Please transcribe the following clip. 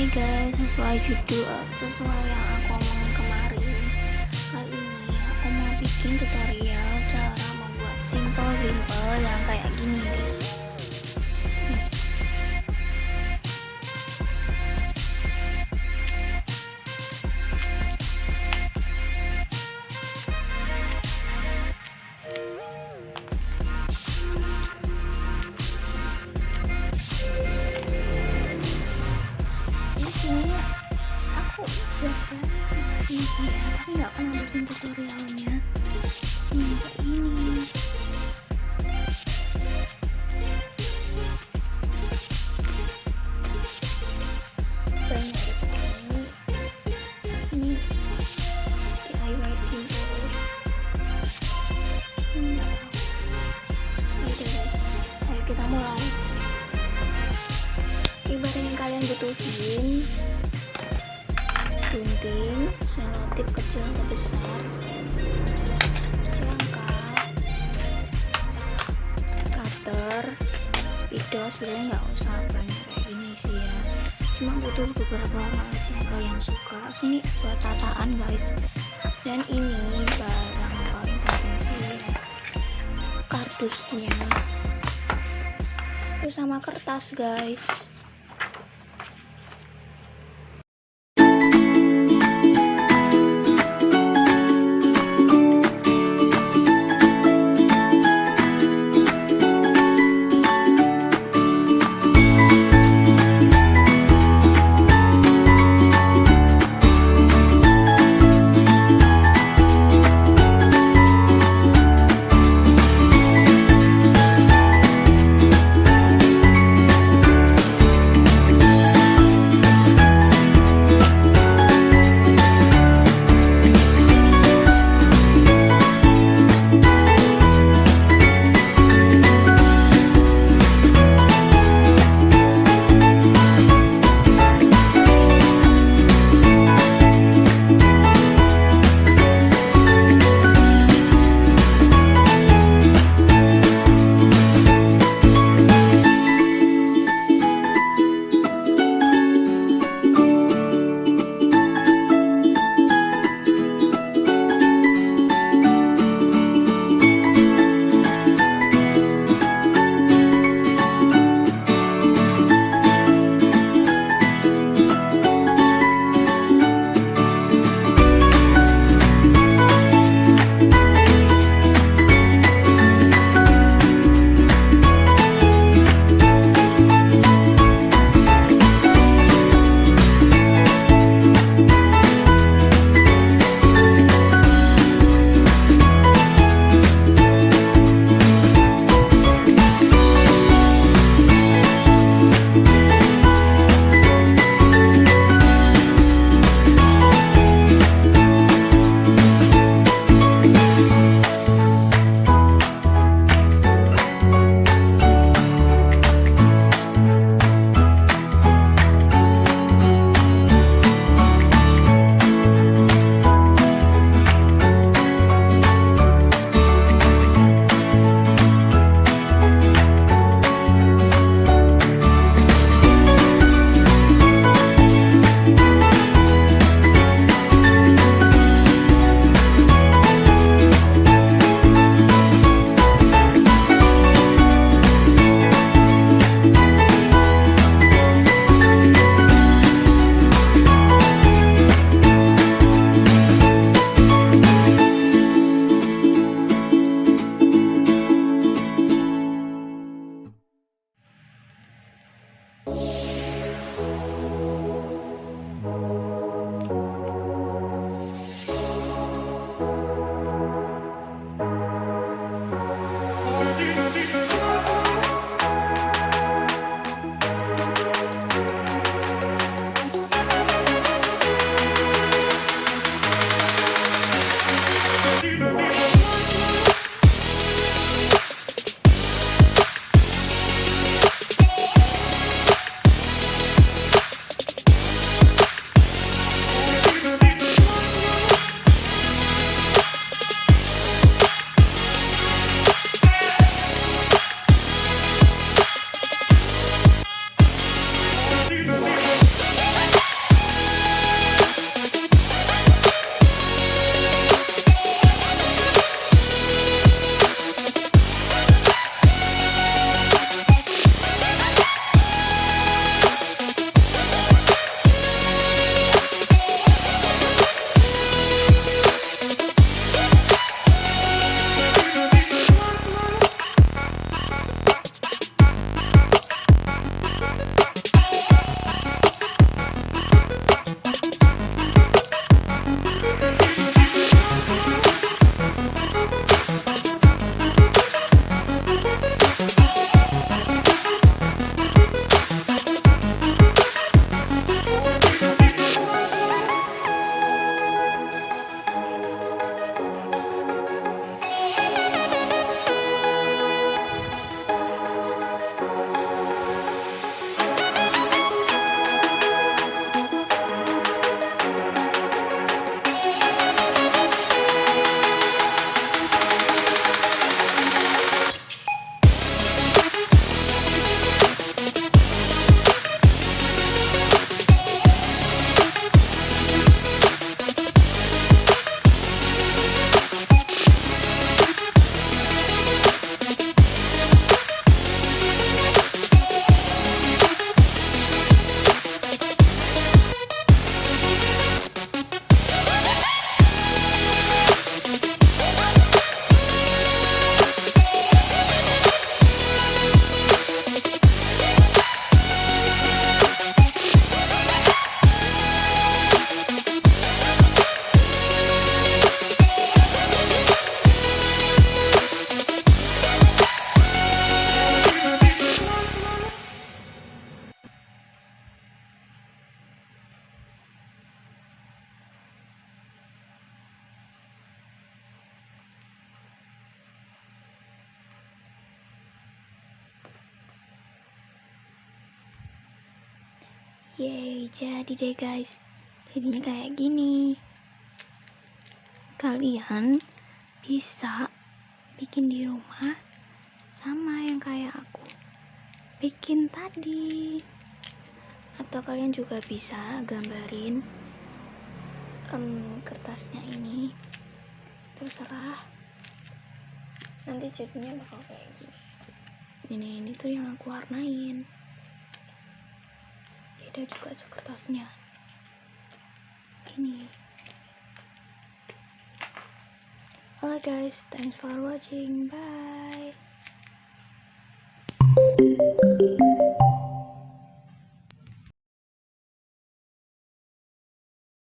Hai guys, sesuai judul, sesuai yang aku omongin kemarin, kali ini aku mau bikin tutorial cara membuat simple dimple yang kayak gini guys. Aku buat sih ya, tapi nggak pernah bikin tutorialnya. Kayak ini. Banyak ini DIY dimple. Enggak. Gitu guys. Ayo kita mulai. Ibarat yang kalian butuhin gunting, selotip kecil atau besar, jangkar, cutter, spidol. Sebenarnya nggak usah banyak kayak gini sih ya, cuma butuh beberapa warna aja yang kalian suka. Sini buat tataan guys, dan ini barang paling penting sih, kardusnya, terus sama kertas guys. Yeay, jadi deh guys, jadinya kayak gini. Kalian bisa bikin di rumah sama yang kayak aku bikin tadi, atau kalian juga bisa gambarin kertasnya ini, terserah. Nanti jadinya bakal kayak gini. Ini tuh yang aku warnain. Beda juga kertasnya. Ini. Oke guys, thanks for watching. Bye.